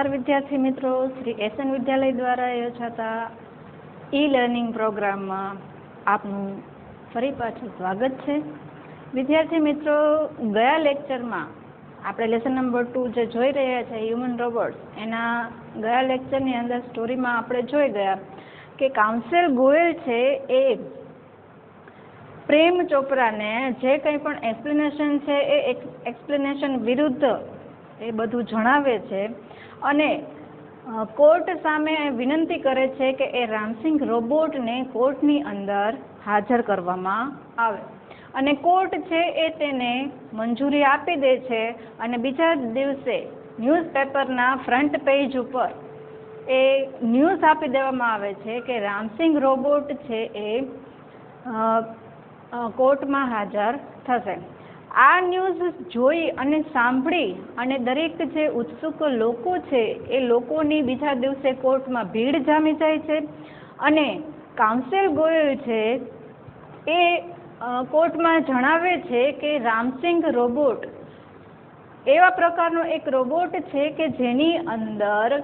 નમસ્कार વિદ્યાર્થી મિત્રો, શ્રી એસએન વિદ્યાલય દ્વારા યોજાતા ઈ-લર્નિંગ પ્રોગ્રામમાં આપનું ફરી પાછું સ્વાગત છે. વિદ્યાર્થી મિત્રો, ગયા લેક્ચરમાં આપણે લેસન નંબર 2 જે જોઈ રહ્યા છે હ્યુમન રોબોટ્સ, એના ગયા લેક્ચરની અંદર સ્ટોરીમાં આપણે જોઈ ગયા કે કાઉન્સિલ ગોયલ છે એ પ્રેમ ચોપરાને જે કંઈ પણ એક્સપ્લેનેશન છે એ એક્સપ્લેનેશન વિરુદ્ધ એ બધું જણાવે છે અને કોર્ટ સામે વિનંતી કરે છે કે એ રામસિંગ રોબોટને કોર્ટની અંદર હાજર કરવામાં આવે અને કોર્ટ છે એ તેને મંજૂરી આપી દે છે અને બીજા દિવસે ન્યૂઝપેપરના ફ્રન્ટ પેજ ઉપર એ ન્યૂઝ આપી દેવામાં આવે છે કે રામસિંગ રોબોટ છે એ કોર્ટમાં હાજર થશે. આ ન્યૂઝ જોઈ અને સાંભળી અને દરેક જે ઉત્સુક લોકો છે એ લોકોની બીજા દિવસે કોર્ટમાં ભીડ જામી જાય છે અને કાઉન્સિલ ગોયલ છે એ કોર્ટમાં જણાવે છે કે રામસિંગ રોબોટ એવા પ્રકારનો એક રોબોટ છે કે જેની અંદર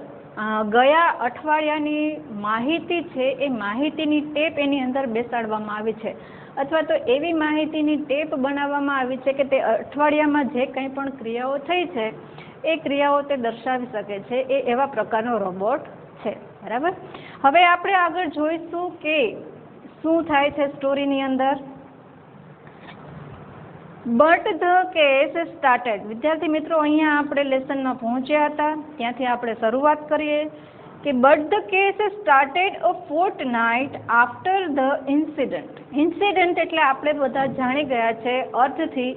ગયા અઠવાડિયાની માહિતી છે એ માહિતીની ટેપ એની અંદર બેસાડવામાં આવી છે અથવા તો એવી માહિતીની ટેપ બનાવવામાં આવી છે કે તે અઠવાડિયામાં જે કંઈ પણ ક્રિયાઓ થઈ છે એ ક્રિયાઓ તે દર્શાવી શકે છે. એ એવા પ્રકારનો રોબોટ છે. બરાબર. હવે આપણે આગળ જોઈશું કે શું થાય છે સ્ટોરીની અંદર. But the case started. વિદ્યાર્થી મિત્રો, અહીંયા આપણે લેસનમાં પહોંચ્યા હતા, ત્યાંથી આપણે શરૂઆત કરીએ કે but the case started a fortnight after the incident. Incident એટલે આપણે બધા જાણી ગયા છે, અર્થથી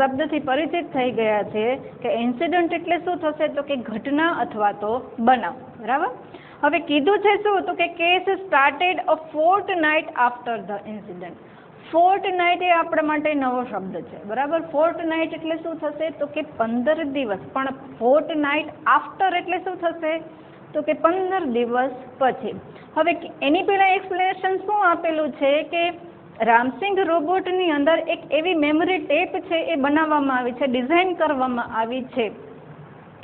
શબ્દથી પરિચિત થઈ ગયા છે કે ઇન્સિડન્ટ એટલે શું થશે તો કે ઘટના અથવા તો બનાવ. બરાબર. હવે કીધું છે શું તો કે case started a fortnight after the incident. Fortnight એ આપણા માટે નવો શબ્દ છે. બરાબર. ફોર્ટનાઇટ એટલે શું થશે તો કે 15 દિવસ. પણ ફોર્ટનાઇટ આફ્ટર એટલે શું થશે તો કે 15 દિવસ પછી. હવે એની પહેલાં એક્સપ્લેનેશન શું આપેલું છે કે રામસિંગ રોબોટની અંદર એક એવી મેમરી ટેપ છે એ બનાવવામાં આવી છે, ડિઝાઇન કરવામાં આવી છે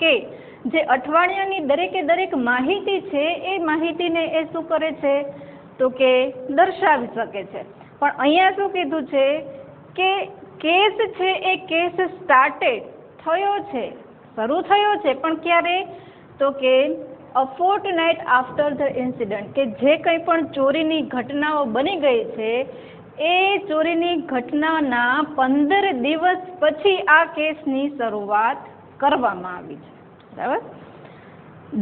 કે જે અઠવાડિયાની દરેકે દરેક માહિતી છે એ માહિતીને એ શું કરે છે તો કે દર્શાવી શકે છે. પણ અહીંયા શું કીધું છે કે કેસ છે એ કેસ સ્ટાર્ટેડ થયો છે, શરૂ થયો છે, પણ ક્યારે તો કે અ ફોર્ટનાઇટ આફ્ટર ધ ઇન્સિડન્ટ, કે જે કંઈ પણ ચોરીની ઘટનાઓ બની ગઈ છે એ ચોરીની ઘટનાના 15 દિવસ પછી આ કેસની શરૂઆત કરવામાં આવી છે. બરાબર.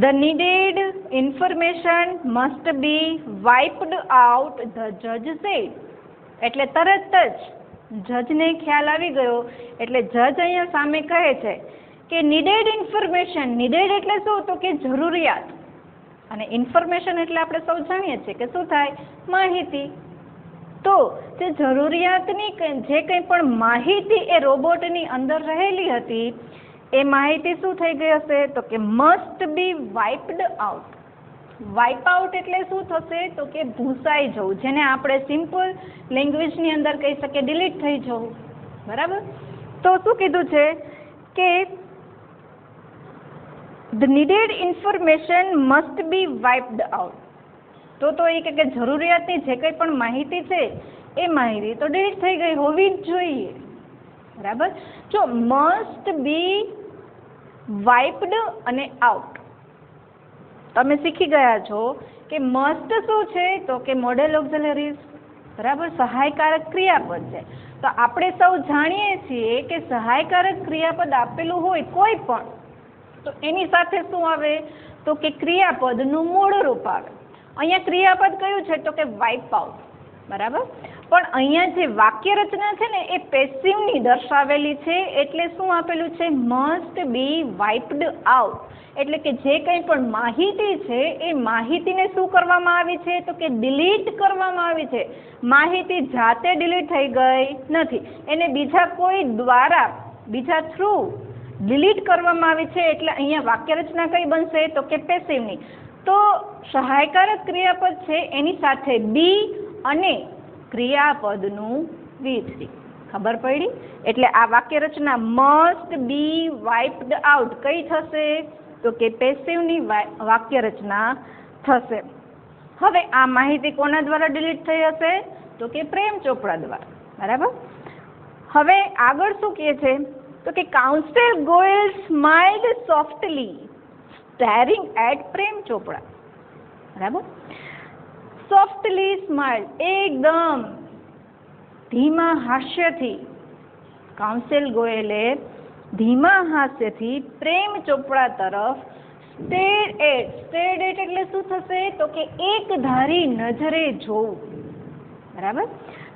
The needed information must be wiped out, the જજ સેડ. એટલે તરત જ જજને ખ્યાલ આવી ગયો એટલે જજ અહીંયા સામે કહે છે કે નીડેડ ઇન્ફોર્મેશન. નીડેડ એટલે શું તો કે જરૂરિયાત, અને ઇન્ફોર્મેશન એટલે આપણે સૌ જાણીએ છીએ કે શું થાય માહિતી. તો જે જરૂરિયાતની જે કંઈ પણ માહિતી એ રોબોટની અંદર રહેલી હતી એ માહિતી શું થઈ ગઈ હશે તો કે must be wiped out. Wipe out એટલે શું થશે તો કે ભૂસાઈ જવું, જેને આપણે સિમ્પલ લેંગ્વેજની અંદર કહી શકીએ ડિલીટ થઈ જવું. બરાબર. તો શું કીધું છે કે the needed information must be wiped out. તો એ કે જરૂરિયાતની જે કંઈ પણ માહિતી છે એ માહિતી તો ડિલીટ થઈ ગઈ હોવી જ જોઈએ. બરાબર. જો મસ્ટ બી વાઇપ્ડ અને આઉટ તમે શીખી ગયા છો કે મસ્ટ શું છે તો કે મોડેલ ઓક્ઝિલરીઝ. બરાબર. સહાયકારક ક્રિયાપદ છે. તો આપણે સૌ જાણીએ છીએ કે સહાયકારક ક્રિયાપદ આપેલું હોય કોઈ પણ તો એની સાથે શું આવે તો કે ક્રિયાપદનું મૂળ રૂપ આવે. અહીંયા ક્રિયાપદ કયું છે તો કે વાઇપ આઉટ. બરાબર. પણ અહીંયા જે વાક્ય રચના છે ને એ પેસિવની દર્શાવેલી છે, એટલે શું આપેલું છે મસ્ટ બી વાઇપ્ડ આઉટ. એટલે કે જે કંઈ પણ માહિતી છે એ માહિતીને શું કરવામાં આવી છે તો કે ડિલીટ કરવામાં આવી છે. માહિતી જાતે ડિલીટ થઈ ગઈ નથી, એને બીજા કોઈ દ્વારા બીજા થ્રુ ડિલીટ કરવામાં આવી છે. એટલે અહીંયા વાક્ય રચના કઈ બનશે તો કે પેસિવની. તો સહાયકારક ક્રિયાપદ છે એની સાથે બી અને ક્રિયાપદનું V3. ખબર પડી? એટલે આ વાક્ય રચના મસ્ટ બી વાઇપ્ડ આઉટ કઈ થશે તો કે પેસિવની વાક્ય રચના થશે. હવે આ માહિતી કોના દ્વારા ડિલીટ થઈ હશે? તો કે પ્રેમ ચોપડા દ્વારા. બરાબર. હવે આગળ શું કહે છે? તો કે counsel Goyal smiled softly staring at Prem Chopra. બરાબર. સોફ્ટલી સ્માઇલ, એકદમ ધીમા હાસ્યથી કાઉન્સિલ ગોયલે ધીમા હાસ્યથી પ્રેમ ચોપડા તરફ સ્ટેર્ડ એટ એટલે શું થશે? તો કે એક ધારી નજરે જોવું. બરાબર.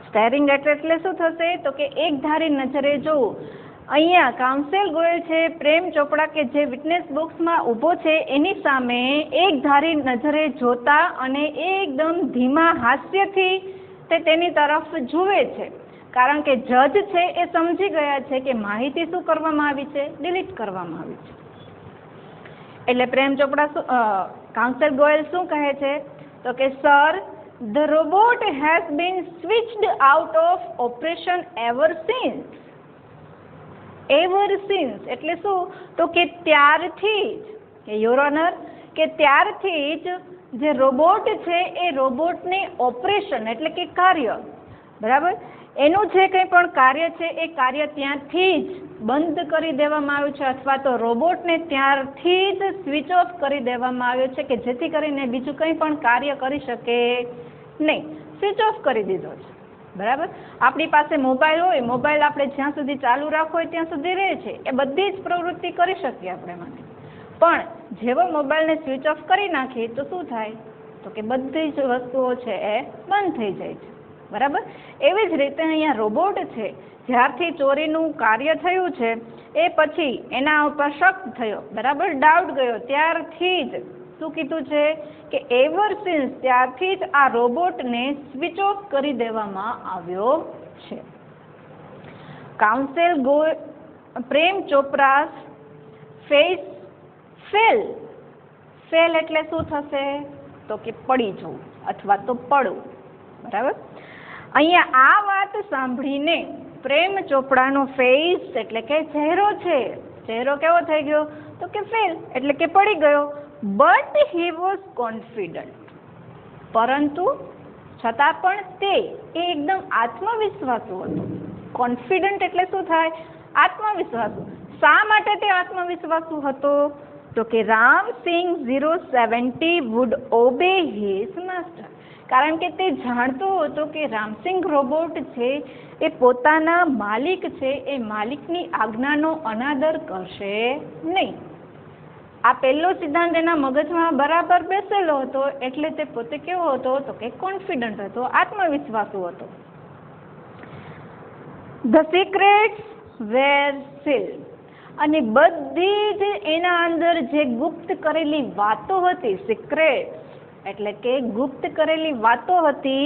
સ્ટેરિંગ એટ એટલે શું થશે? તો કે એક ધારી નજરે જોવું. અહીંયા કાઉન્સિલ ગોયલ છે પ્રેમ ચોપડા કે જે વિટનેસ બોક્સમાં ઊભો છે એની સામે એક ધારી નજરે જોતા અને એકદમ ધીમા હાસ્યથી તે તેની તરફ જુએ છે. કારણ કે જજ છે એ સમજી ગયા છે કે માહિતી શું કરવામાં આવી છે? ડિલીટ કરવામાં આવી છે. એટલે પ્રેમ ચોપડા કાઉન્સિલ ગોયલ શું કહે છે? તો કે sir, the robot has been switched out of operation ever since. Ever since એટલે શું? તો કે ત્યારથી જ, યોર ઓનર, કે ત્યારથી જ જે રોબોટ છે એ રોબોટને ઓપરેશન એટલે કે કાર્ય, બરાબર, એનું જે કંઈ પણ કાર્ય છે એ કાર્ય ત્યાંથી જ બંધ કરી દેવામાં આવ્યું છે અથવા તો રોબોટને ત્યારથી જ સ્વિચ ઓફ કરી દેવામાં આવ્યો છે કે જેથી કરીને બીજું કંઈ પણ કાર્ય કરી શકે નહીં. સ્વિચ ઓફ કરી દીધો છે. બરાબર. આપણી પાસે મોબાઈલ હોય, મોબાઈલ આપણે જ્યાં સુધી ચાલુ રાખવો હોય ત્યાં સુધી રહે છે, એ બધી જ પ્રવૃત્તિ કરી શકીએ આપણે માટે. પણ જેવો મોબાઈલને સ્વિચ ઓફ કરી નાખીએ તો શું થાય? તો કે બધી જ વસ્તુઓ છે એ બંધ થઈ જાય છે. બરાબર. એવી જ રીતે અહીંયા રોબોટ છે, જ્યારથી ચોરીનું કાર્ય થયું છે એ પછી એના ઉપર શક થયો, બરાબર, ડાઉટ ગયો, ત્યારથી જ શું કીધું છે કે એવર સિન્સ, ત્યારથી જ આ રોબોટને સ્વિચ ઓફ કરી દેવામાં આવ્યો છે. Council Prem Chopra fail. Fail એટલે શું થશે? તો કે પડી જવું અથવા તો પડવું. બરાબર. અહીંયા આ વાત સાંભળીને પ્રેમ ચોપડાનો ફેસ એટલે કે ચહેરો છે, ચહેરો કેવો થઈ ગયો? તો કે ફેલ એટલે કે પડી ગયો. બટ હી વોઝ કોન્ફિડન્ટ, પરંતુ છતાં પણ તે એકદમ આત્મવિશ્વાસુ હતો. કોન્ફિડન્ટ એટલે શું થાય? આત્મવિશ્વાસુ. શા માટે તે આત્મવિશ્વાસુ હતો? તો કે Ramsingh 070 would obey his master. કારણ કે તે જાણતો હતો કે રામસિંગ રોબોટ છે એ પોતાના માલિક છે એ માલિકની આજ્ઞાનો અનાદર કરશે નહીં. આ પહેલો સિદ્ધાંત એના મગજમાં બરાબર બેસેલો હતો એટલે તે પોતે કેવો હતો? તો કે કોન્ફિડન્ટ હતો, આત્મવિશ્વાસુ હતો. The secrets were sealed. અને બધી જ એના અંદર જે ગુપ્ત કરેલી વાતો હતી, સિક્રેટ્સ એટલે કે ગુપ્ત કરેલી વાતો હતી,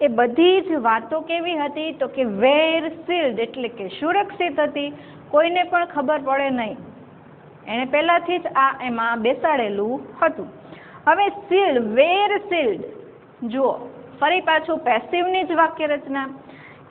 એ બધી જ વાતો કેવી હતી? તો કે વેર સીલ્ડ એટલે કે સુરક્ષિત હતી, કોઈને પણ ખબર પડે નહીં. એને પહેલાથી જ આ એમાં બેસાડેલું હતું. હવે સીલ્ડ, વેર સીલ્ડ, જુઓ ફરી પાછું પેસિવની જ વાક્ય રચના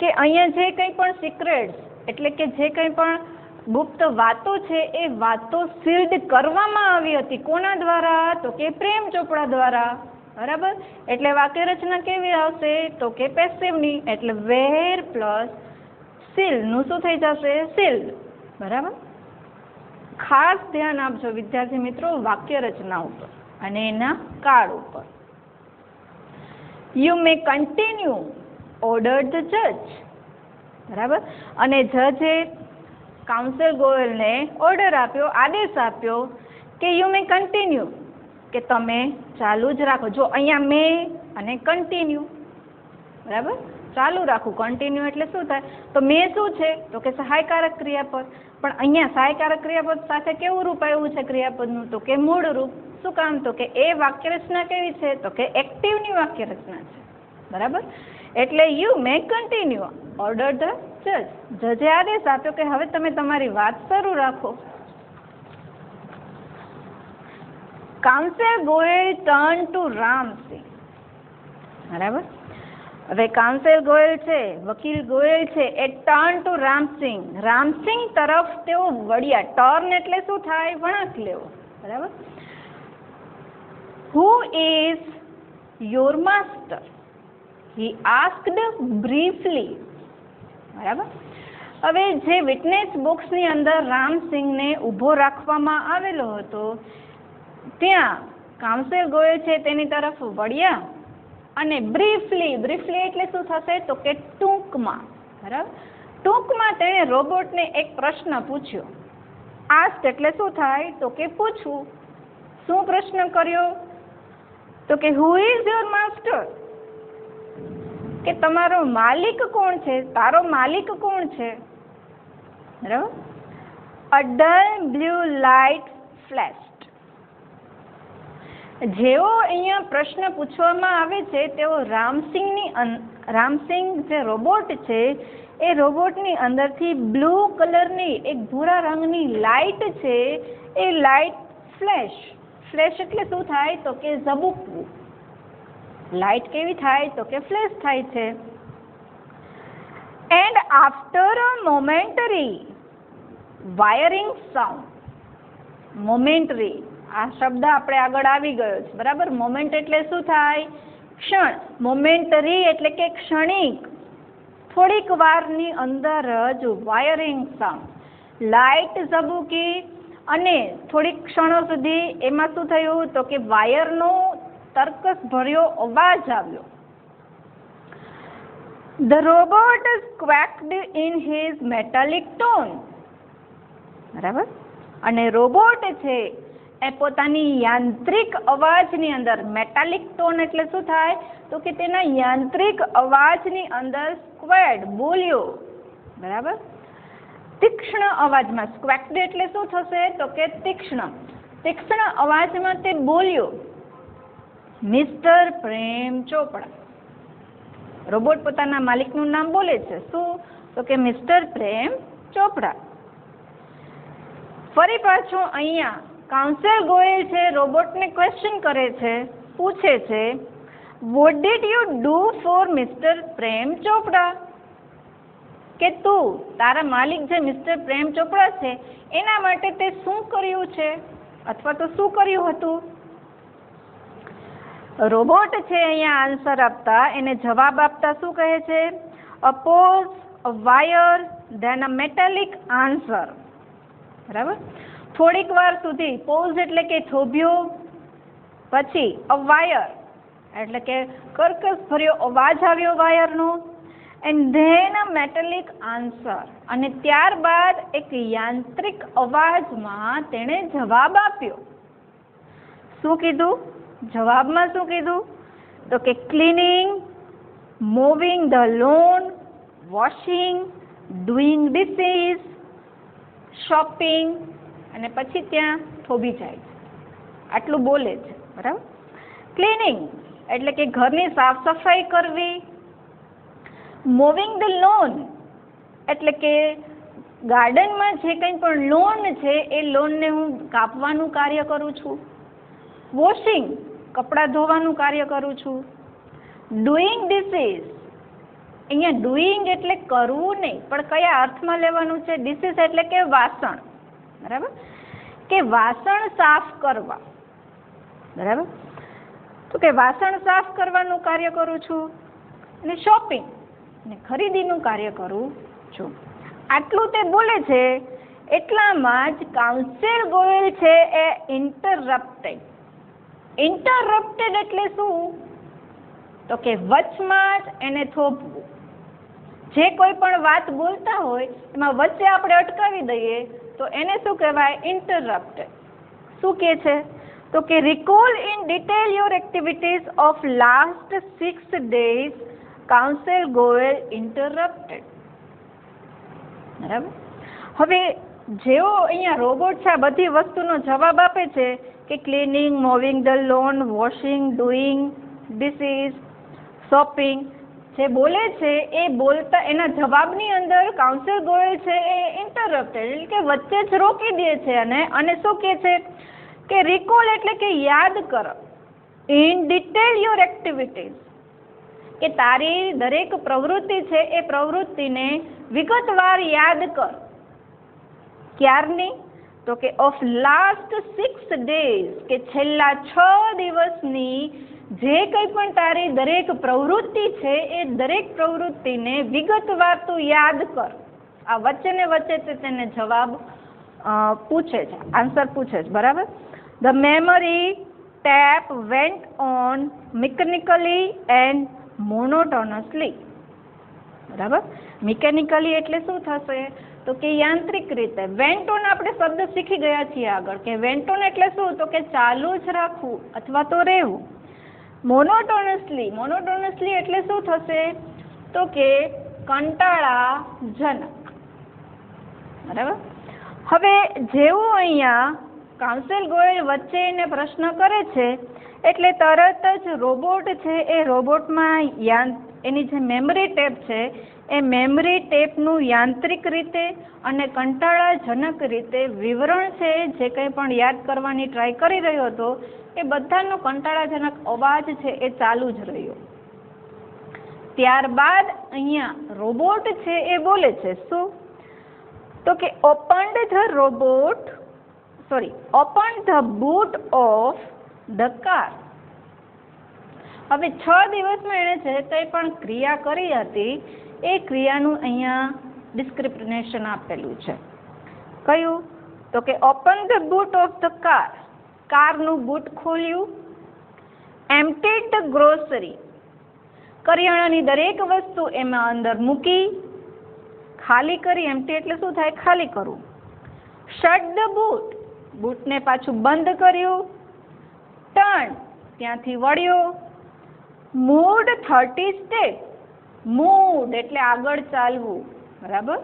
કે અહીંયા જે કંઈ પણ સિક્રેટ્સ એટલે કે જે કંઈ પણ ગુપ્ત વાતો છે એ વાતો સીલ્ડ કરવામાં આવી હતી. કોના દ્વારા? તો કે પ્રેમ ચોપડા દ્વારા. બરાબર. એટલે વાક્ય રચના કેવી આવશે? તો કે પેસિવની. એટલે વેર પ્લસ સીલ્ડનું શું થઈ જશે? સીલ્ડ. બરાબર. ખાસ ધ્યાન આપજો વિદ્યાર્થી મિત્રો વાક્ય રચના ઉપર અને એના કાળ ઉપર. You may continue order the જજ. બરાબર. અને જજે કાઉન્સિલ ગોયલને ઓર્ડર આપ્યો, આદેશ આપ્યો કે યુ મે કન્ટિન્યુ, કે તમે ચાલુ જ રાખો. જો અહીંયા મે અને કન્ટિન્યુ, બરાબર, ચાલુ રાખવું. કન્ટિન્યુ એટલે શું થાય? તો મે શું છે? તો કે સહાયકારક ક્રિયાપદ. પણ અહીંયા સહાયકારક ક્રિયાપદ સાથે કેવું રૂપ આવ્યું છે ક્રિયાપદનું? તો કે મૂળ રૂપ. શું કામ? તો કે એ વાક્ય રચના કેવી છે? તો કે એક્ટિવની વાક્ય રચના છે. બરાબર. એટલે you may continue order the જજ. જજે આદેશ આપ્યો કે હવે તમે તમારી વાત શરૂ રાખો. Counsel Goyal turn to Ramsingh. બરાબર. હવે કાઉન્સિલ ગોયલ છે, વકીલ ગોયલ છે, એ ટર્ન ટુ રામસિંહ, રામસિંહ તરફ તેઓ વળ્યા. ટર્ન એટલે શું થાય? વળાંક લેવો. બરાબર. Who is your master? He asked briefly. બરાબર. હવે જે વિટનેસ બોક્સની અંદર રામસિંહને ઊભો રાખવામાં આવેલો હતો ત્યાં કાઉન્સિલ ગોયલ છે તેની તરફ વળ્યા અને બ્રીફલી એટલે શું થશે તો કે ટૂંકમાં. બરાબર. ટૂંકમાં તેણે રોબોટને એક પ્રશ્ન પૂછ્યો. આસ્ક એટલે શું થાય તો કે પૂછવું. શું પ્રશ્ન કર્યો તો કે હુ ઇઝ યોર માસ્ટર, કે તમારો માલિક કોણ છે, તારો માલિક કોણ છે. બરાબર. અ ડલ બ્લુ લાઇટ ફ્લેશ્ડ. જેવો અહીંયા પ્રશ્ન પૂછવામાં આવે છે તેઓ રામસિંહ જે રોબોટ છે એ રોબોટની અંદરથી બ્લુ કલરની એક ભૂરા રંગની લાઇટ છે એ લાઇટ ફ્લેશ એટલે શું થાય તો કે ઝબૂકવું. લાઇટ કેવી થાય તો કે ફ્લેશ થાય છે. And after a momentary wiring sound. Momentary આ શબ્દ આપણે આગળ આવી ગયો છે. બરાબર. મોમેન્ટ એટલે શું થાય ક્ષણ. મોમેન્ટરી એટલે કે ક્ષણિક, થોડીક વારની અંદર જ વાયરિંગ સાઉન્ડ લાઇટ ઝબૂકી અને થોડીક ક્ષણો સુધી એમાં શું થયું તો કે વાયરનો તર્કસ ભર્યો અવાજ આવ્યો. The robot squawked in his metallic tone. બરાબર. અને રોબોટ છે એ પોતાની યાંત્રિક અવાજની અંદર, મેટાલિક ટોન એટલે શું થાય તો કે તેના યાંત્રિક અવાજની અંદર સ્ક્વેડ બોલ્યો. બરાબર. તીક્ષ્ણ અવાજમાં, સ્ક્વેક્ડ એટલે શું થશે તો કે તીક્ષ્ણ અવાજમાં તે બોલ્યો. મિસ્ટર પ્રેમ ચોપડા. રોબોટ પોતાના માલિકનું નામ બોલે છે. શું તો કે મિસ્ટર પ્રેમ ચોપડા. ફરી પાછું અહીંયા કાઉન્સિલ ગોયલ છે રોબોટને ક્વેશ્ચન કરે છે, પૂછે છે what did you do for mister Prem Chopra, કે તું તારા માલિક જે મિસ્ટર પ્રેમ ચોપડા છે એના માટે તે શું કર્યું છે અથવા તો શું કર્યું હતું. રોબોટ છે અહીંયા આન્સર આપતા એને જવાબ આપતા શું કહે છે a pause, a wire, then a metallic answer. બરાબર. થોડીક વાર સુધી, પોઝ એટલે કે થોભ્યો, પછી અ વાયર એટલે કે કર્કશ ભર્યો અવાજ આવ્યો વાયરનો, and then a metallic answer અને ત્યારબાદ એક યાંત્રિક અવાજમાં તેણે જવાબ આપ્યો. શું કીધું જવાબમાં? શું કીધું તો કે cleaning, moving the loan, washing, doing dishes, shopping અને પછી ત્યાં થોભી જાય છે. આટલું બોલે છે. બરાબર. ક્લીનિંગ એટલે કે ઘરની સાફ સફાઈ કરવી. મૂવિંગ ધ લોન એટલે કે ગાર્ડનમાં જે કંઈ પણ લોન છે એ લોનને હું કાપવાનું કાર્ય કરું છું. વોશિંગ કપડાં ધોવાનું કાર્ય કરું છું. ડુઈંગ ડિશિસ, અહીંયા ડુઈંગ એટલે કરવું નહીં પણ કયા અર્થમાં લેવાનું છે. ડિશિસ એટલે કે વાસણ. બરાબર. કે વાસણ સાફ કરવા. બરાબર. તો કે વાસણ સાફ કરવાનું કાર્ય કરું છું. અને શોપિંગ અને ખરીદીનું કાર્ય કરું છું. આટલું તે બોલે છે એટલામાં જ કાઉન્સિલ ગોયલ છે એ ઇન્ટરપ્ટેડ એટલે શું તો કે વચમાં જ એને થોભવું. જે કોઈ પણ વાત બોલતા હોય એમાં વચ્ચે આપણે અટકાવી દઈએ તો એને શું કહેવાય ઇન્ટરપ્ટેડ. શું કહે છે તો કે recall in detail your activities of last 6 days, council Goyal interrupted. બરાબર. હવે જેવો અહીંયા રોબોટ છે આ બધી વસ્તુનો જવાબ આપે છે કે cleaning, moving the loan, washing, doing dishes, shopping જે બોલે છે એ બોલતા એના જવાબની અંદર કાઉન્સિલ ગોયલ છે એ ઇન્ટરપ્ટેડ એટલે કે વચ્ચે જ રોકી દે છે અને શું કહે છે કે રિકોલ એટલે કે યાદ કર. ઇન ડિટેલ યોર એક્ટિવિટીઝ કે તારી દરેક પ્રવૃત્તિ છે એ પ્રવૃત્તિને વિગતવાર યાદ કર. ક્યારની તો કે ઓફ લાસ્ટ 6 days, કે છેલ્લા 6 દિવસની જે કંઈ પણ તારી દરેક પ્રવૃત્તિ છે એ દરેક પ્રવૃત્તિને વિગતવાર તું યાદ કર. આ વચ્ચે ને વચ્ચે તે તેને જવાબ પૂછે છે, આન્સર પૂછે છે, બરાબર. The memory tape went on mechanically and monotonously. બરાબર. મિકેનિકલી એટલે શું થશે? તો કે યાંત્રિક રીતે. વેન્ટ ઓન આપણે શબ્દ શીખી ગયા છીએ આગળ, કે વેન્ટ ઓન એટલે શું? તો કે ચાલુ જ રાખવું અથવા તો રહેવું. મોનોટોનસલી, મોનોટોનસલી એટલે શું થશે? તો કે કંટાળાજનક. બરાબર. હવે જેવું અહીંયા કાઉન્સિલ ગોયલ વચ્ચે એને પ્રશ્ન કરે છે એટલે તરત જ રોબોટ છે એ રોબોટમાં એની જે મેમરી ટેપ છે એ મેમરી ટેપનું યાંત્રિક રીતે અને કંટાળાજનક રીતે વિવરણ છે જે કંઈ પણ યાદ કરવાની ટ્રાય કરી રહ્યો હતો એ બધાનો કંટાળાજનક અવાજ છે એ ચાલુ જ રહ્યો. ત્યારબાદ અહીંયા રોબોટ છે એ બોલે છે શું? તો કે open the boot of the car. હવે 6 દિવસમાં એણે જે કંઈ પણ ક્રિયા કરી હતી એ ક્રિયાનું અહીંયા ડિસ્ક્રિપ્શન આપેલું છે. કયું? તો કે open the boot of the car, કારનું બૂટ ખોલ્યું. એમ્પ્ટીડ ધ ગ્રોસરી, કરિયાણાની દરેક વસ્તુ એમાં અંદર મૂકી, ખાલી કરી. એમ્પ્ટી એટલે શું થાય? ખાલી કરવું. શટ ધ બૂટ, બૂટને પાછું બંધ કર્યું. ટર્ન, ત્યાંથી વળ્યો. મૂવડ 30 સ્ટેપ, મૂવડ એટલે આગળ ચાલવું. બરાબર.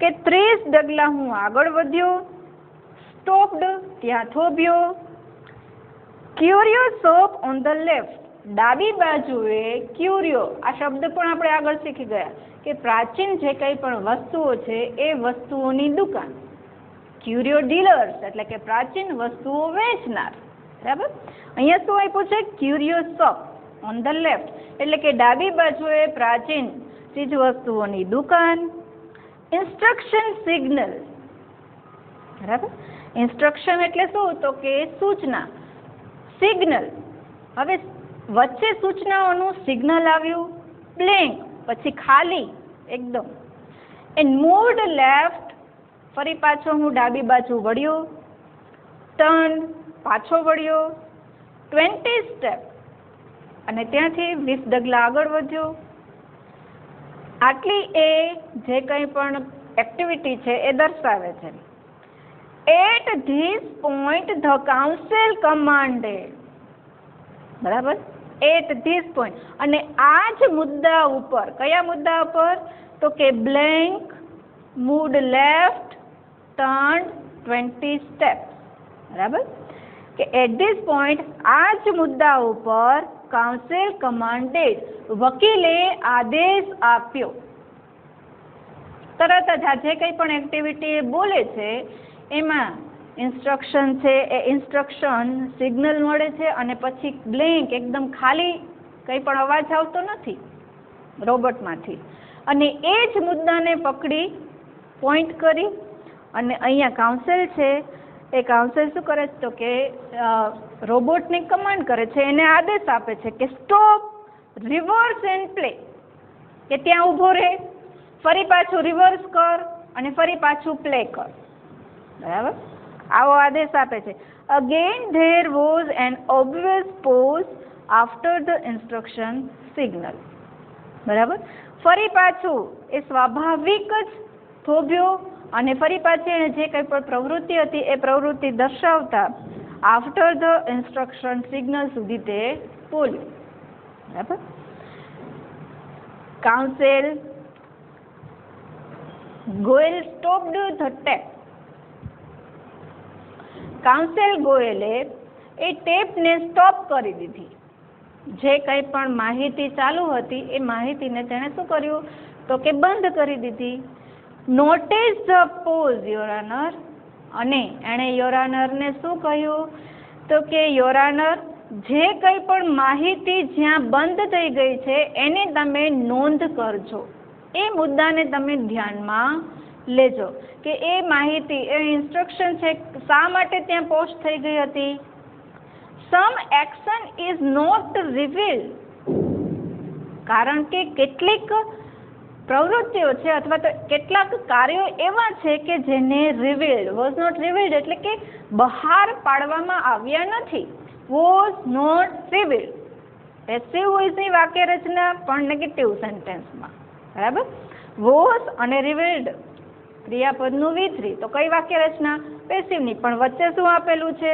કે 30 ડગલા હું આગળ વધ્યો. સ્ટોપ્ડ, ત્યાં થોભ્યો. ક્યુરિયો શોપ ઓન ધ લેફ્ટ, ડાબી બાજુએ ક્યુરિયો, આ શબ્દ પણ આપણે આગળ શીખી ગયા કે પ્રાચીન જે કંઈ પણ વસ્તુઓ છે એ વસ્તુઓની દુકાન. ક્યુરિયો ડીલર્સ એટલે કે પ્રાચીન વસ્તુઓ વેચનાર. બરાબર. અહીંયા શું આપ્યું છે? ક્યુરિયો શોપ ઓન ધ લેફ્ટ એટલે કે ડાબી બાજુએ પ્રાચીન ચીજ વસ્તુઓની દુકાન. Instruction signal. બરાબર. ઇન્સ્ટ્રક્શન એટલે શું? તો કે સૂચના. સિગ્નલ, હવે વચ્ચે સૂચનાઓનું સિગ્નલ આવ્યું. બ્લેન્ક પછી ખાલી એકદમ. એન્ડ મૂવડ લેફ્ટ, ફરી પાછો હું ડાબી બાજુ વળ્યો. ટર્ન, પાછો વળ્યો. 20 સ્ટેપ અને ત્યાંથી 20 ડગલા આગળ વધ્યો. આટલી એ જે કંઈ પણ એક્ટિવિટી છે એ દર્શાવે છે. At this point the counsel commanded. બરાબર. એટ ધીસ પોઈન્ટ, અને આ જ મુદ્દા ઉપર, કયા મુદ્દા ઉપર? તો કે blank, moved left, turn, 20 step. બરાબર. કે એટ ધીસ પોઈન્ટ, આ જ મુદ્દા ઉપર કાઉન્સિલ કમાન્ડેડ, વકીલે આદેશ આપ્યો. તરત જ આ જે કંઈ પણ એક્ટિવિટી બોલે છે એમાં ઇન્સ્ટ્રક્શન છે એ ઇન્સ્ટ્રક્શન સિગ્નલ મળે છે અને પછી બ્લેન્ક એકદમ ખાલી, કંઈ પણ અવાજ આવતો નથી રોબોટમાંથી. અને એ જ મુદ્દાને પકડી પોઈન્ટ કરી અને અહીંયા કાઉન્સિલ છે એ કાઉન્સિલ શું કરે છે? તો કે રોબોટને કમાન્ડ કરે છે, એને આદેશ આપે છે કે સ્ટોપ, રિવર્સ એન્ડ પ્લે, કે ત્યાં ઊભો રહે, ફરી પાછું રિવર્સ કર અને ફરી પાછું પ્લે કર. બરાબર. આવો આદેશ આપે છે. Again there was an obvious pause after the instruction signal. બરાબર. ફરી પાછું એ સ્વાભાવિક જ થોભ્યો અને ફરી પાછી એને જે કંઈ પણ પ્રવૃત્તિ હતી એ પ્રવૃત્તિ દર્શાવતા આફ્ટર ધ ઇન્સ્ટ્રક્શન સિગ્નલ સુધી તે બોલ્યું. બરાબર. Counsel Goyal stopped the tape. Counsel ગોયલે એ ટેપને સ્ટોપ કરી દીધી. જે કંઈ પણ માહિતી ચાલુ હતી એ માહિતીને તેણે શું કર્યું? તો કે બંધ કરી દીધી. Notice the pause your honour, અને એણે યોર ઓનરને શું કહ્યું? તો કે યોર ઓનર, જે કંઈ પણ માહિતી જ્યાં બંધ થઈ ગઈ છે એની તમે નોંધ કરજો. એ મુદ્દાને તમે ધ્યાનમાં લેજો કે એ માહિતી, એ ઇન્સ્ટ્રક્શન છે શા માટે ત્યાં પોસ્ટ થઈ ગઈ હતી. સમ એક્શન ઇઝ નોટ રિવીલ્ડ, કારણ કે કેટલીક પ્રવૃત્તિઓ છે અથવા તો કેટલાક કાર્યો એવા છે કે જેને રિવીલ્ડ, વોઝ નોટ રિવીલ્ડ એટલે કે બહાર પાડવામાં આવ્યા નથી. વોઝ નોટ રિવીલ્ડ, પેસિવ વોઇસની વાક્ય રચના પણ નેગેટિવ સેન્ટેન્સમાં, બરાબર. વોઝ અને રિવીલ્ડ ક્રિયાપદનું V3, તો કઈ વાક્ય રચના? પેસિવની. પણ વચ્ચે શું આપેલું છે?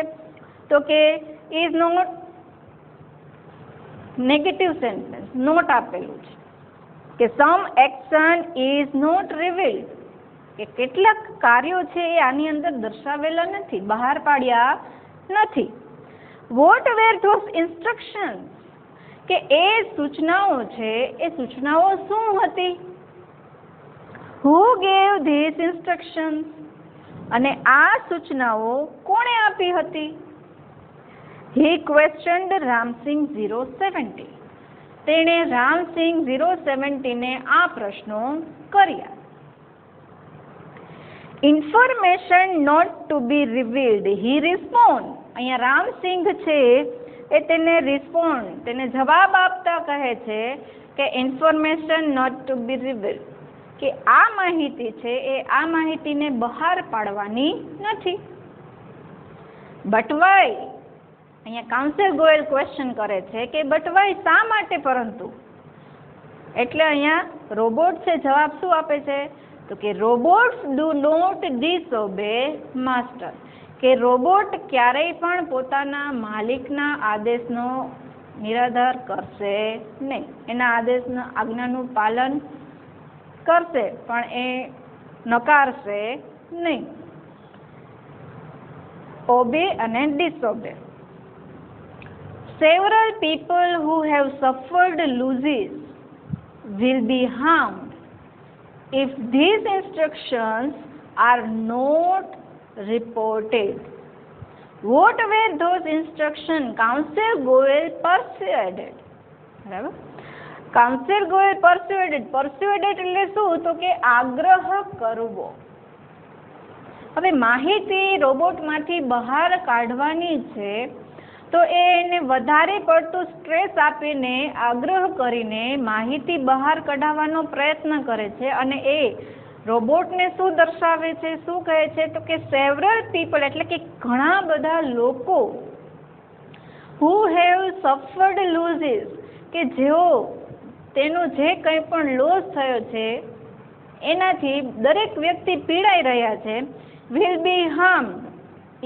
તો કે is not, negative sentence, not આપેલું છે કે some action is not revealed, કે કેટલાક કાર્યો છે એ આની અંદર દર્શાવેલા નથી, બહાર પાડ્યા નથી. વોટ વેર ધોઝ ઇન્સ્ટ્રક્શન્સ, કે એ સૂચનાઓ છે એ સૂચનાઓ શું હતી? હુ ગેવ ધીસ ઇન્સ્ટ્રક્શન્સ, અને આ સૂચનાઓ કોણે આપી હતી? હી ક્વેશ્ચન્ડ રામસિંગ 070, તેણે રામસિંગ 070ને આ પ્રશ્નો કર્યા. Information not to be revealed, he respond, અહીંયા રામસિંગ છે એ તેને રિસ્પોન્ડ, તેને જવાબ આપતા કહે છે કે information not to be revealed, કે આ માહિતી છે એ આ માહિતીને બહાર પાડવાની નથી. બટ વાય, અહીંયા કાઉન્સિલ ગોયલ ક્વેશ્ચન કરે છે કે બટ વાય, શા માટે પરંતુ? એટલે અહીંયા રોબોટ છે જવાબ શું આપે છે? તો કે રોબોટ્સ ડુ નોટ ડિસઓબે માસ્ટર, કે રોબોટ ક્યારેય પણ પોતાના માલિકના આદેશનો નિરાધાર કરશે નહીં, એના આદેશના આજ્ઞાનું પાલન કરશે પણ એ નકારશે નહીં. ઓબે અને ડિસઓબે. Several people who have suffered losses will be harmed if these instructions are not reported. What were those instructions? Counsel Goel persuaded. બરાબર. કાઉન્સિલ ગોયલ પરસ્યુએડેડ એટલે શું? તો કે આગ્રહ કરવો. હવે માહિતી રોબોટમાંથી બહાર કાઢવાની છે તો એને વધારે પડતું સ્ટ્રેસ આપીને, આગ્રહ કરીને માહિતી બહાર કઢાવવાનો પ્રયત્ન કરે છે અને એ રોબોટને શું દર્શાવે છે, શું કહે છે? તો કે સેવરલ પીપલ એટલે કે ઘણા બધા લોકો, હુ હેવ સફર્ડ લૂઝીસ, કે જેઓ તેનો જે કંઈ પણ લોસ થયો છે એનાથી દરેક વ્યક્તિ પીડાઈ રહ્યા છે, will be harmed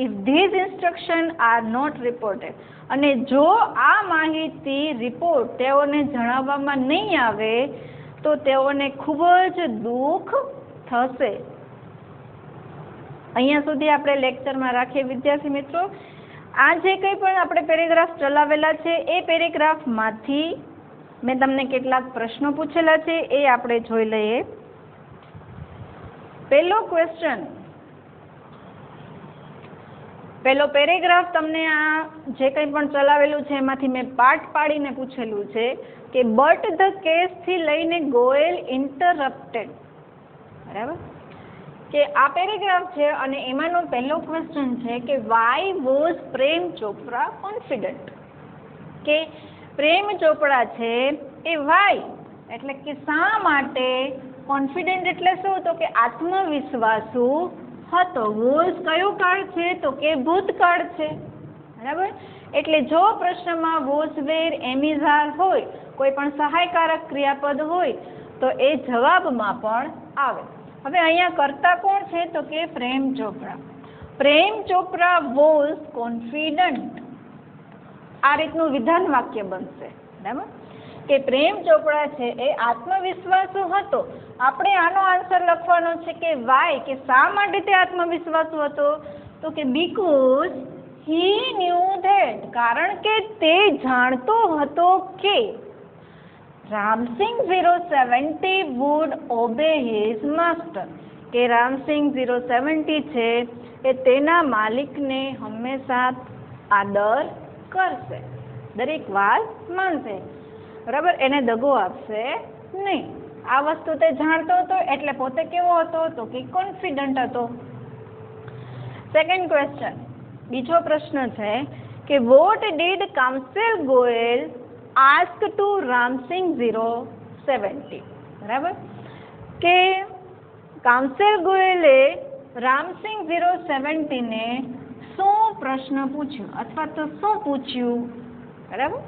if these instruction are not reported, અને જો આ માહિતી રિપોર્ટ તેઓને જણાવવામાં નહીં આવે તો તેઓને ખૂબ જ દુઃખ થશે. અહીંયા સુધી આપણે લેક્ચરમાં રાખીએ વિદ્યાર્થી મિત્રો. આ જે કંઈ પણ આપણે પેરેગ્રાફ ચલાવેલા છે એ પેરેગ્રાફમાંથી મેં તમને કેટલાક પ્રશ્નો પૂછેલા છે એ આપણે જોઈ લઈએ. પહેલો ક્વેશ્ચન, પહેલો પેરેગ્રાફ તમને આ જે કંઈ પણ ચલાવેલું છે એમાંથી મેં પાર્ટ પાડીને પૂછેલું છે કે બટ ધ કેસથી લઈને ગોયલ ઇન્ટરપ્ટેડ, બરાબર. કે આ પેરેગ્રાફ છે અને એમાંનો પહેલો ક્વેશ્ચન છે કે why was Prem Chopra confident, કે પ્રેમ ચોપડા છે એ વાય એટલે કે શા માટે, કોન્ફિડન્ટ એટલે શું? તો કે આત્મવિશ્વાસુ હતો. વોઝ કયો કાળ છે? તો કે ભૂતકાળ છે, બરાબર. એટલે જો પ્રશ્નમાં વોઝ વેર એમિઝાર હોય, કોઈ પણ સહાયકારક ક્રિયાપદ હોય તો એ જવાબમાં પણ આવે. હવે અહીંયા કર્તા કોણ છે? તો કે પ્રેમ ચોપડા. પ્રેમ ચોપરા વોઝ કોન્ફિડન્ટ, આ રીતનું વિધાન વાક્ય બનશે, બરાબર. કે પ્રેમ ચોપડા છે એ આત્મવિશ્વાસુ હતો. આપણે આનો આન્સર લખવાનો છે કે વાય, કે શા માટે તે આત્મવિશ્વાસુ હતો? તો કે બીકોઝ હી ન્યુ ધેટ, કારણ કે તે જાણતો હતો કે Ramsingh 070 would obey his master, કે રામસિંગ 070 છે એ તેના માલિકને હંમેશા આદર કરશે, દરેક વાત માનશે, બરાબર. એને દગો આપશે નહીં. આ વસ્તુ તે જાણતો હતો એટલે પોતે કેવો હતો તો કે કોન્ફિડન્ટ હતો. સેકન્ડ ક્વેશ્ચન, બીજો પ્રશ્ન છે કે what did counsel Goyal ask to Ramsingh 070. બરાબર, કે કાઉન્સિલ ગોયલે રામસિંગ 070 ને શું પ્રશ્ન પૂછ્યો અથવા તો શું પૂછ્યું. બરાબર,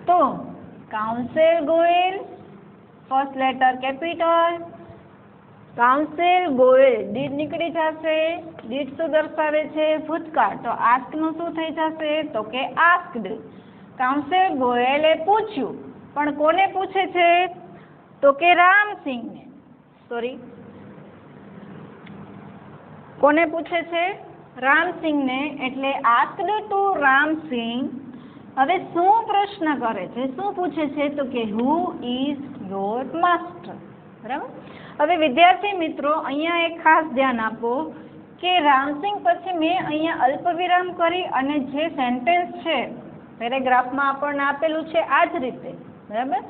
તો council Goyal, first letter capital, council Goyal did નીકળી જશે. ડીડ શું દર્શાવે છે? ભૂતકાળ. તો આસ્ક નું શું થઈ જશે તો કે આસ્કડ. કાઉન્સિલ ગોયલે પૂછ્યું, પણ કોને પૂછે છે તો કે રામસિંહને. સોરી, કોને પૂછે છે? રામસિંહને. એટલે આસ્કડ ટુ રામસિંહ. હવે શું પ્રશ્ન કરે છે, શું પૂછે છે તો કે હુ ઇઝ યોર માસ્ટર. બરાબર. હવે વિદ્યાર્થી મિત્રો અહીંયા એક ખાસ ધ્યાન આપો કે રામસિંહ પછી મેં અહીંયા અલ્પવિરામ કરી અને જે સેન્ટેન્સ છે પેરેગ્રાફમાં આપણને આપેલું છે આ જ રીતે. બરાબર,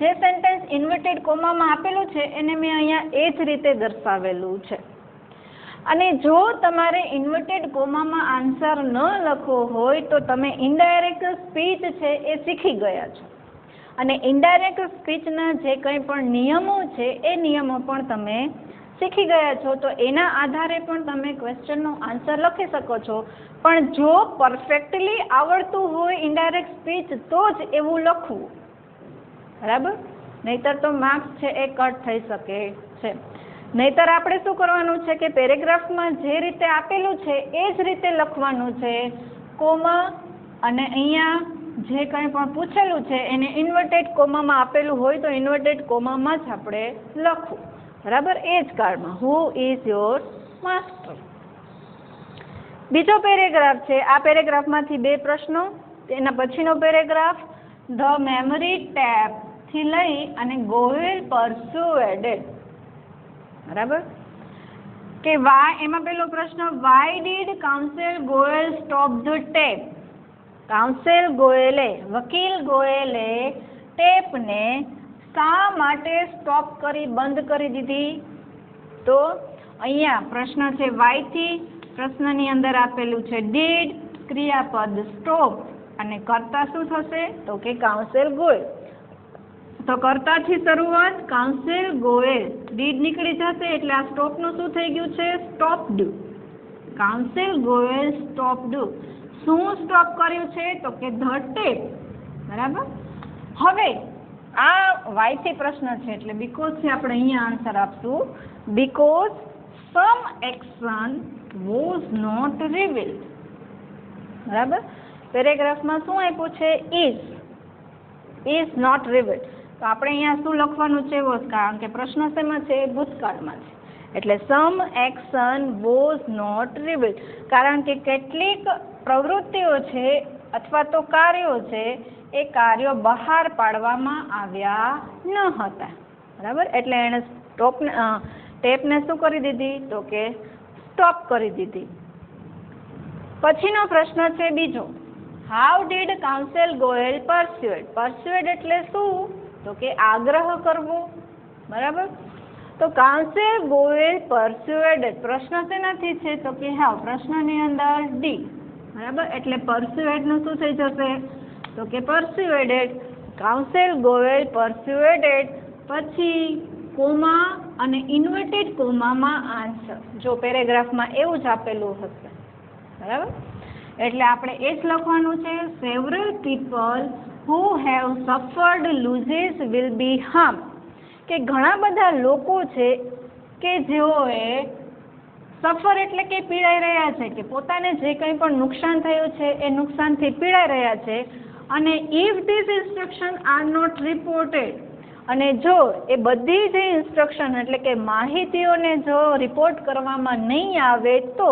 જે સેન્ટેન્સ ઇન્વર્ટેડ કોમામાં આપેલું છે એને મેં અહીંયા એ જ રીતે દર્શાવેલું છે. અને જો તમારે ઇન્વર્ટેડ કોમામાં આન્સર ન લખવો હોય તો તમે ઇનડાયરેક્ટ સ્પીચ છે એ શીખી ગયા છો, અને ઇનડાયરેક્ટ સ્પીચના જે કંઈ પણ નિયમો છે એ નિયમો પણ તમે શીખી ગયા છો. તો એના આધારે પણ તમે ક્વેશ્ચનનો આન્સર લખી શકો છો. પણ જો પરફેક્ટલી આવડતું હોય ઇનડાયરેક્ટ સ્પીચ તો જ એવું લખવું. બરાબર, નહીતર તો માર્ક્સ છે એ કટ થઈ શકે છે. નહીતર આપણે શું કરવાનું છે કે પેરેગ્રાફમાં જે રીતે આપેલું છે એ જ રીતે લખવાનું છે. કોમા અને અહીંયા જે કંઈ પણ પૂછેલું છે એને ઇન્વર્ટેડ કોમામાં આપેલું હોય તો ઇન્વર્ટેડ કોમામાં જ આપણે લખવું. બરાબર, એ જ કાળમાં હુ ઇઝ યોર માસ્ટર. બીજો પેરેગ્રાફ છે. આ પેરેગ્રાફમાંથી બે પ્રશ્નો. એના પછીનો પેરેગ્રાફ ધ મેમરી ટેપ થી લઈ અને ગોયલ પરસ્યુએડેડ. બરાબર, કે વાય, એમાં પેલો પ્રશ્ન why did counsel Goyal stop the tape. Counsel ગોયલે, વકીલ ગોયલે ટેપને શા માટે સ્ટોપ કરી, બંધ કરી દીધી? તો અહીંયા પ્રશ્ન છે વાય થી. પ્રશ્નની અંદર આપેલું છે ડીડ, ક્રિયાપદ સ્ટોપ અને કર્તા શું થશે તો કે કાઉન્સિલ ગોયલ. તો કર્તાથી શરૂઆત, કાઉન્સિલ ગોયલ, ડીડ નીકળી જશે એટલે આ સ્ટોપનું શું થઈ ગયું છે? સ્ટોપ્ડ. Council Goyal stopped. શું સ્ટોપ કર્યું છે તો કે ધ ટેપ. બરાબર. હવે આ વાયથી પ્રશ્ન છે એટલે બીકોઝથી આપણે અહીંયા આન્સર આપશું. Because some action was not revealed. બરાબર, પેરેગ્રાફમાં શું આપ્યું છે? Is not revealed. તો આપણે અહીંયા શું લખવાનું છે? વોઝ, કારણ કે પ્રશ્ન શેમાં છે? ભૂતકાળમાં છે. એટલે સમ એક્શન વોઝ નોટ રિવીલ્ડ, કારણ કે કેટલીક પ્રવૃત્તિઓ છે અથવા તો કાર્યો છે એ કાર્યો બહાર પાડવામાં આવ્યા ન હતા. બરાબર, એટલે એણે ટેપને શું કરી દીધી તો કે સ્ટોપ કરી દીધી. પછીનો પ્રશ્ન છે બીજો, હાઉ ડીડ કાઉન્સિલ ગોયલ પરસ્યુએડ. પરસ્યુએડ એટલે શું તો કે આગ્રહ કરવો. બરાબર, તો કાઉન્સિલ ગોયલ પરસ્યુએડેડ. પ્રશ્ન શેનાથી છે તો કે હા, પ્રશ્નની અંદર ડી. બરાબર, એટલે પરસ્યુએડનું શું થઈ જશે તો કે પરસ્યુએડેડ. કાઉન્સિલ ગોયલ પરસ્યુએડેડ, પછી કોમા અને ઇન્વર્ટેડ કોમામાં આન્સર. જો પેરેગ્રાફમાં એવું જ આપેલું હશે. બરાબર, એટલે આપણે એ જ લખવાનું છે. Several people who have suffered losses will be harm. કે ઘણા બધા લોકો છે કે જેઓએ સફર એટલે કે પીડાઈ રહ્યા છે, કે પોતાને જે કંઈ પણ નુકસાન થયું છે એ નુકસાનથી પીડાઈ રહ્યા છે. અને if this instruction are not reported, અને જો એ બધી જ ઇન્સ્ટ્રક્શન એટલે કે માહિતીઓને જો રિપોર્ટ કરવામાં નહીં આવે તો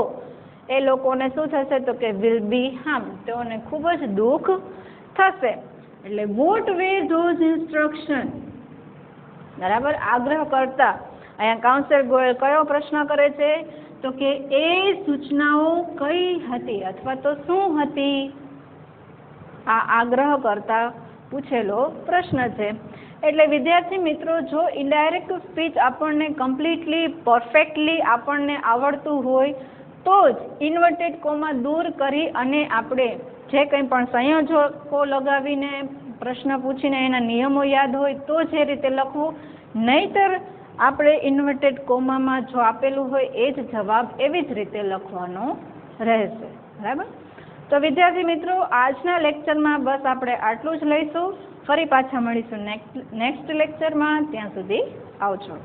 એ લોકોને શું થશે તો કે વિલ બી હાર્મ, તેઓને ખૂબ જ દુઃખ થશે. એટલે વોટ વે ધોઝ ઇન્સ્ટ્રક્શન. બરાબર, આગ્રહ કરતા અહીંયા કાઉન્સિલ ગોયલ કયો પ્રશ્ન કરે છે તો કે એ સૂચનાઓ કઈ હતી અથવા તો શું હતી? આ આગ્રહ કરતા પૂછેલો પ્રશ્ન છે. એટલે વિદ્યાર્થી મિત્રો, જો ઇનડાયરેક્ટ સ્પીચ આપણને કમ્પ્લીટલી પરફેક્ટલી આપણને આવડતું હોય તો જ ઇન્વર્ટેડ કોમા દૂર કરી અને આપણે જે કંઈ પણ સંયોજકો લગાવીને પ્રશ્ન પૂછીને એના નિયમો યાદ હોય તો જ એ રીતે લખવું, નહીંતર આપણે ઇન્વર્ટેડ કોમામાં જો આપેલું હોય એ જ જવાબ એવી જ રીતે લખવાનો રહેશે. બરાબર? તો વિદ્યાર્થી મિત્રો, આજના લેક્ચરમાં બસ આપણે આટલું જ લઈશું. ફરી પાછા મળીશું નેક્સ્ટ લેક્ચરમાં. ત્યાં સુધી આવજો.